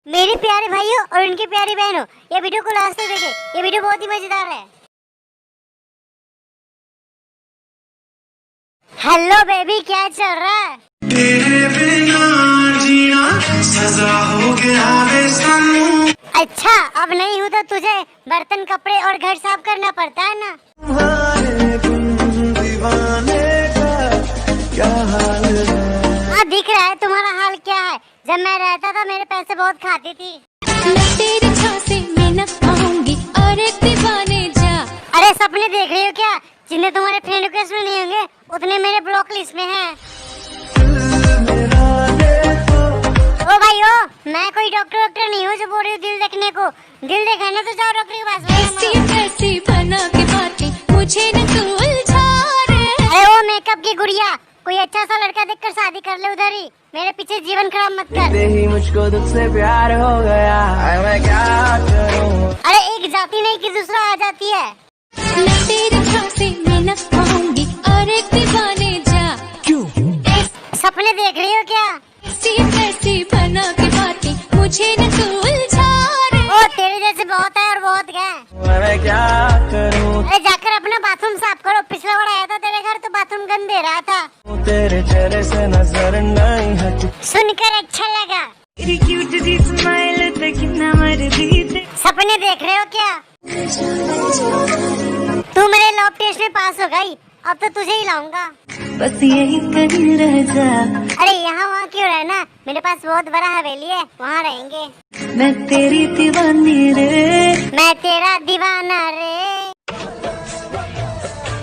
मेरे प्यारे भाइयों और उनकी प्यारी बहनों, ये वीडियो को लास्ट तक देखें, ये वीडियो बहुत ही मजेदार है। हेलो बेबी, क्या चल रहा है? तेरे बिना जीना सजा हो गया है सानू। अच्छा, अब नहीं हूँ तो तुझे बर्तन, कपड़े और घर साफ करना पड़ता है ना? दीवाने का क्या हाल है? हाँ, दिख रहा है तुम्हारा हाल क्या है। जब मैं रहता था मेरे पैसे बहुत खाती थी। मैं तेरे झांसे में न आऊंगी और एक दीवाने जा। अरे सपने देख रही हो क्या? जितने तुम्हारे फ्रेंड रिक्वेस्ट में नहीं होंगे उतने मेरे ब्लॉक लिस्ट में हैं। ओ भाई ओ, मैं कोई डॉक्टर नहीं हूँ जो बोल रही हूँ दिल देखने को। दिल दिखाना तो जाओ डॉक्टर के पास। ऐसी बना के बातें मुझे न तू उलझा रे। अरे ओ मेकअप की गुड़िया, कोई अच्छा सा लड़का देखकर शादी कर ले उधर ही। मेरे पीछे जीवन खराब मत कर। ही मुझको तुझसे प्यार हो गया, मैं क्या करूं? अरे एक जाती नहीं कि दूसरा आ जाती है। मैं तेरे झांसे में न आऊंगी और एक दीवाने जा। क्यों? सपने देख रही हो क्या? ऐसी बना के बातें मुझे न तू उलझा रे। ओ तेरे जैसे बहुत है और बहुत गए। मैं क्या करूं? अरे जाकर अपना बाथरूम साफ करो। पिछला बार आया था तेरे घर तो बाथरूम गंदे रहा था। तेरे चेहरे से नजर नहीं हटी। सुनकर अच्छा लगा। सपने देख रहे हो क्या? तू मेरे लव टेस्ट में पास हो गई, अब तो तुझे ही लाऊंगा। बस यही कहीं रह जा। अरे यहाँ वहाँ क्यों रहना, मेरे पास बहुत बड़ा हवेली है, वहाँ रहेंगे। मैं तेरी दीवानी रे। मैं तेरा दीवाना रे।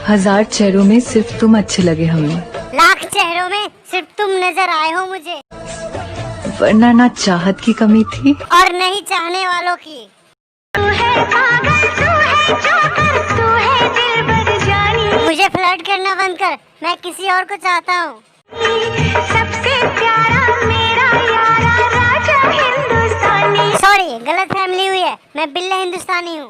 1000 चेहरों में सिर्फ तुम अच्छे लगे हमें, लाख चेहरों में सिर्फ तुम नजर आए हो मुझे। वरना ना चाहत की कमी थी और नहीं चाहने वालों की। तू है पागल, तू है जोकर, तू है दिलबर जानी। मुझे फ्लर्ट करना बंद कर, मैं किसी और को चाहता हूँ। सबसे प्यारा मेरा यारा राजा हिंदुस्तानी। सॉरी, गलत फैमिली हुई है, मैं बिल्ला हिंदुस्तानी हूँ।